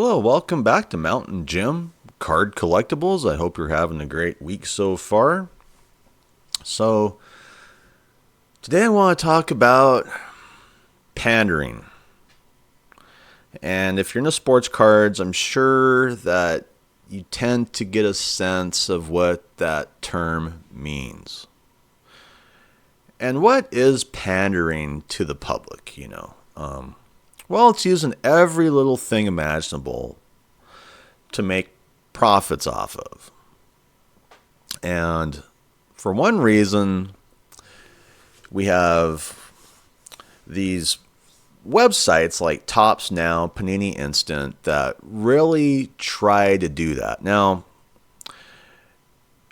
Hello, welcome back to Mountain Jim Card Collectibles. I hope you're having a great week so far. So, today I want to talk about pandering. And if you're into sports cards, I'm sure that you tend to get a sense of what that term means. And what is pandering to the public? Well, it's using every little thing imaginable to make profits off of. And for one reason, we have these websites like Topps Now, Panini Instant that really try to do that. Now,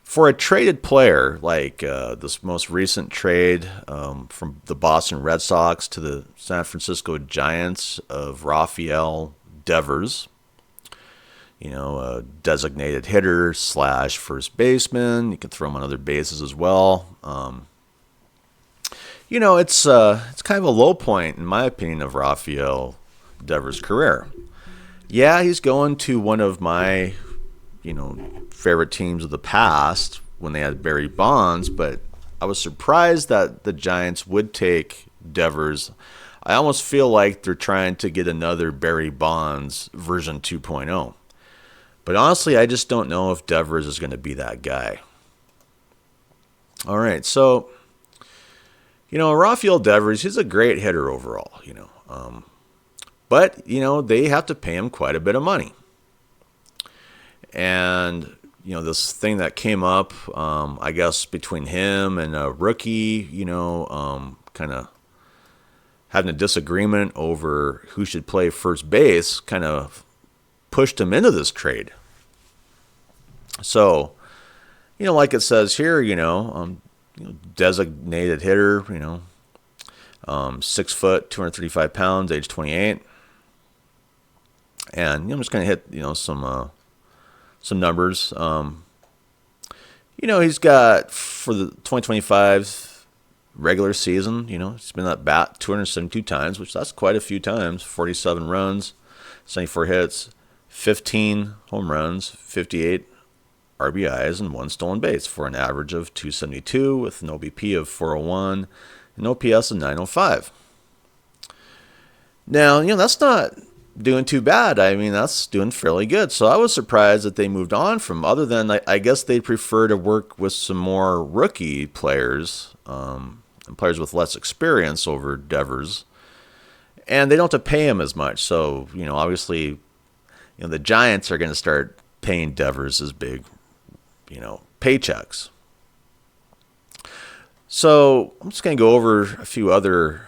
for a traded player, like this most recent trade from the Boston Red Sox to the San Francisco Giants of Rafael Devers, a designated hitter / first baseman. You can throw him on other bases as well. It's kind of a low point, in my opinion, of Rafael Devers' career. Yeah, he's going to one of my favorite teams of the past when they had Barry Bonds, but I was surprised that the Giants would take Devers. I almost feel like they're trying to get another Barry Bonds version 2.0. But honestly, I just don't know if Devers is going to be that guy. All right, so, Rafael Devers, he's a great hitter overall, but, they have to pay him quite a bit of money. And, this thing that came up, I guess, between him and a rookie, kind of having a disagreement over who should play first base, kind of pushed him into this trade. So, like it says here, designated hitter, 6 foot, 235 pounds, age 28. And I'm just going to hit, some numbers. He's got, for the 2025 regular season, he's been at bat 272 times, which that's quite a few times. 47 runs, 74 hits, 15 home runs, 58 RBIs, and 1 stolen base for an average of 272 with an OBP of 401 and OPS of 905. Now, that's not doing too bad. I mean, that's doing fairly good. So I was surprised that they moved on from, other than I guess they prefer to work with some more rookie players and players with less experience over Devers. And they don't have to pay him as much. So, obviously, the Giants are going to start paying Devers as big, paychecks. So I'm just going to go over a few other,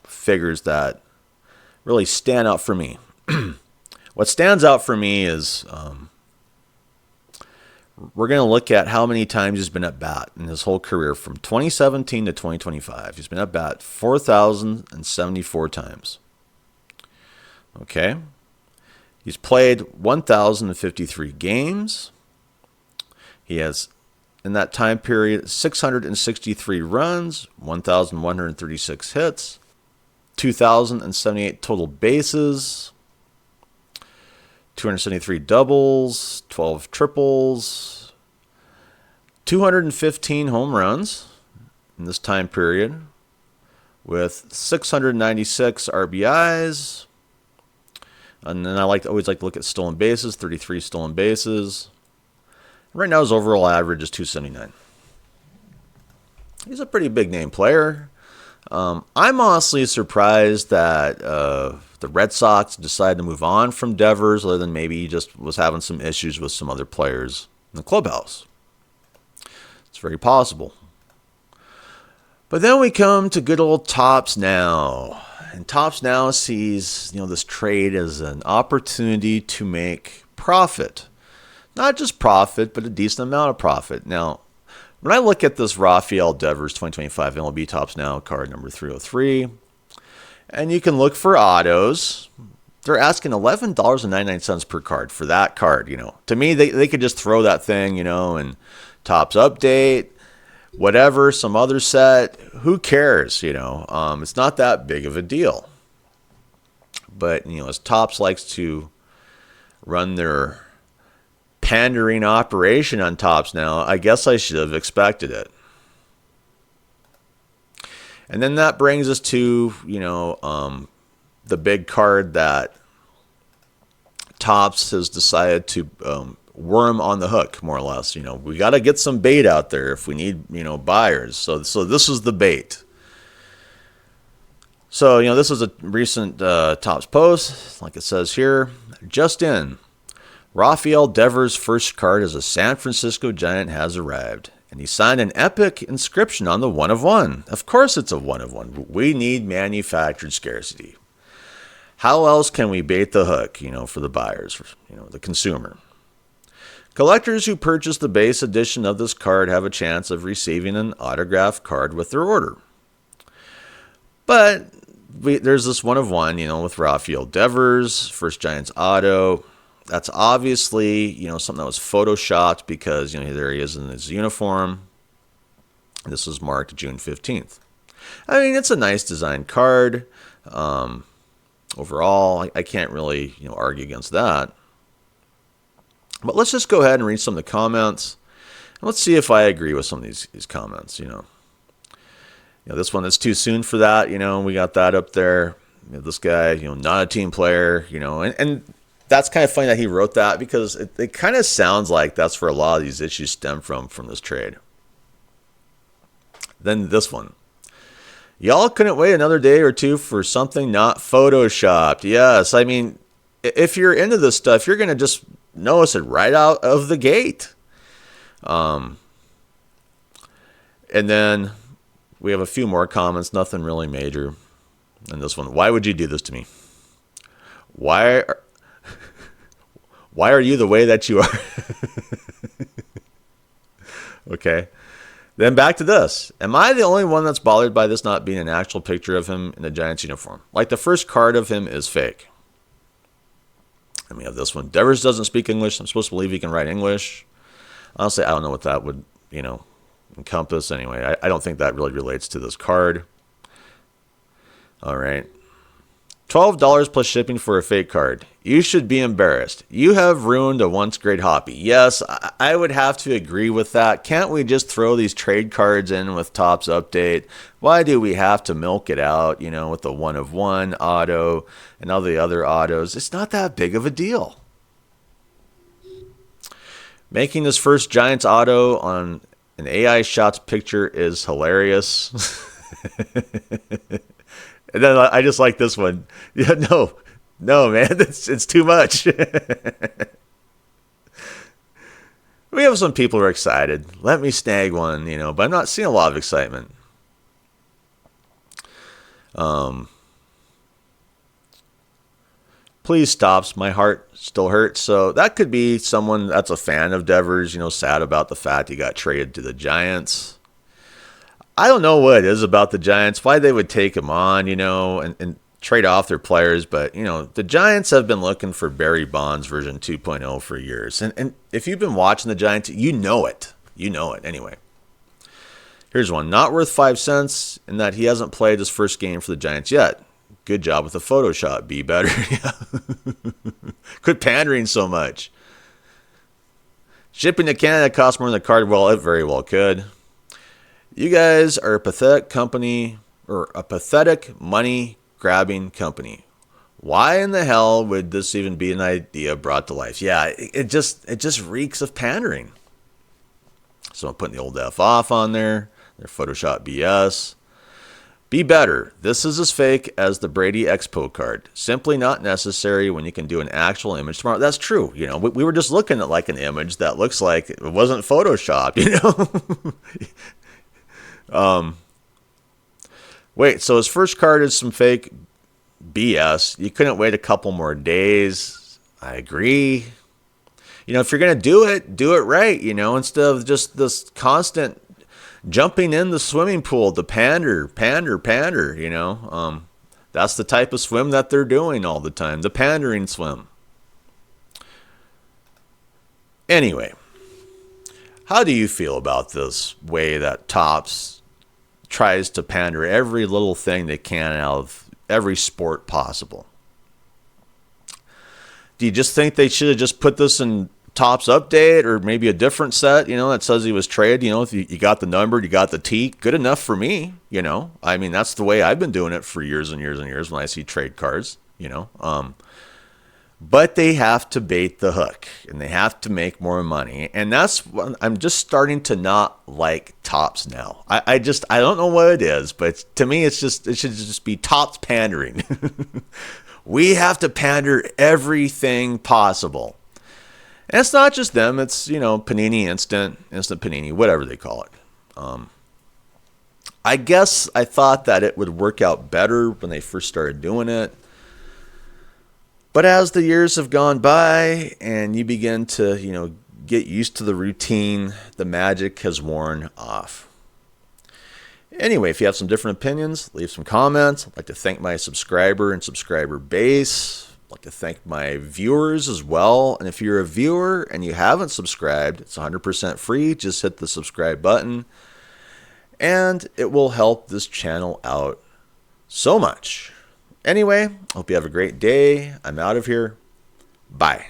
figures that really stand out for me. What stands out for me is we're going to look at how many times he's been at bat in his whole career from 2017 to 2025. He's been at bat 4,074 times. Okay. He's played 1,053 games. He has, in that time period, 663 runs, 1,136 hits, 2,078 total bases, 273 doubles, 12 triples, 215 home runs in this time period, with 696 RBIs. And then I always like to look at stolen bases, 33 stolen bases. Right now his overall average is 279. He's a pretty big name player. I'm honestly surprised that the Red Sox decided to move on from Devers, other than maybe he just was having some issues with some other players in the clubhouse. It's very possible. But then we come to good old Topps Now. And Topps Now sees, this trade as an opportunity to make profit. Not just profit, but a decent amount of profit. Now, when I look at this Rafael Devers 2025 MLB Topps Now card number 303, and you can look for autos, they're asking $11.99 per card for that card. To me, they could just throw that thing, and Topps Update, whatever, some other set, who cares, it's not that big of a deal. But, as Topps likes to run their pandering operation on Topps Now, I guess I should have expected it. And then that brings us to, the big card that Topps has decided to worm on the hook, more or less. We got to get some bait out there if we need, buyers. So this is the bait. So, this is a recent Topps post, like it says here. Just in, Rafael Devers' first card as a San Francisco Giant has arrived. And he signed an epic inscription on the 1 of 1. Of course it's a 1 of 1. We need manufactured scarcity. How else can we bait the hook, for the buyers, the consumer? Collectors who purchase the base edition of this card have a chance of receiving an autographed card with their order. But there's this 1 of 1, with Rafael Devers, first Giants auto. That's obviously, something that was photoshopped because, there he is in his uniform. This was marked June 15th. I mean, it's a nice design card. Overall, I can't really, argue against that. But let's just go ahead and read some of the comments. And let's see if I agree with some of these comments, this one is too soon for that, we got that up there. This guy, not a team player, and that's kind of funny that he wrote that because it kind of sounds like that's where a lot of these issues stem from this trade. Then this one. Y'all couldn't wait another day or two for something not photoshopped. Yes, I mean, if you're into this stuff, you're going to just notice it right out of the gate. And then we have a few more comments, nothing really major. And this one, why would you do this to me? Why are you the way that you are? Okay. Then back to this. Am I the only one that's bothered by this not being an actual picture of him in the Giants uniform? Like the first card of him is fake. And we have this one. Devers doesn't speak English. I'm supposed to believe he can write English. Honestly, I don't know what that would, encompass. Anyway, I don't think that really relates to this card. All right. $12 plus shipping for a fake card. You should be embarrassed. You have ruined a once great hobby. Yes, I would have to agree with that. Can't we just throw these trade cards in with Topps Update? Why do we have to milk it out, with the 1 of 1 auto and all the other autos? It's not that big of a deal. Making this first Giants auto on an AI shots picture is hilarious. And then I just like this one. Yeah, no, man, it's too much. We have some people who are excited. Let me snag one, but I'm not seeing a lot of excitement. Please stops. My heart still hurts. So that could be someone that's a fan of Devers, sad about the fact he got traded to the Giants. I don't know what it is about the Giants, why they would take him on, and trade off their players. But, the Giants have been looking for Barry Bonds version 2.0 for years. And if you've been watching the Giants, you know it. You know it. Anyway, here's one. Not worth 5 cents in that he hasn't played his first game for the Giants yet. Good job with the Photoshop. Be better. Quit pandering so much. Shipping to Canada costs more than the card. Well, it very well could. You guys are a pathetic company, or a pathetic money-grabbing company. Why in the hell would this even be an idea brought to life? Yeah, it just reeks of pandering. So I'm putting the old F off on there. They're Photoshop BS. Be better. This is as fake as the Brady Expo card. Simply not necessary when you can do an actual image tomorrow. That's true. We were just looking at like an image that looks like it wasn't Photoshopped, Wait, so his first card is some fake BS. You couldn't wait a couple more days. I agree. If you're going to do it right, instead of just this constant jumping in the swimming pool, the pander, that's the type of swim that they're doing all the time, the pandering swim. Anyway, how do you feel about this way that Topps tries to pander every little thing they can out of every sport possible? Do you just think they should have just put this in Topps update or maybe a different set, that says he was traded? If you got the number, you got the T, good enough for me, I mean, that's the way I've been doing it for years and years and years when I see trade cards, But they have to bait the hook and they have to make more money. And that's what I'm just starting to not like Topps now. I don't know what it is, but to me, it should just be Topps pandering. We have to pander everything possible. And it's not just them. It's, Panini Instant Panini, whatever they call it. I guess I thought that it would work out better when they first started doing it. But as the years have gone by and you begin to, get used to the routine, the magic has worn off. Anyway, if you have some different opinions, leave some comments. I'd like to thank my subscriber and subscriber base. I'd like to thank my viewers as well. And if you're a viewer and you haven't subscribed, it's 100% free. Just hit the subscribe button. And it will help this channel out so much. Anyway, hope you have a great day. I'm out of here. Bye.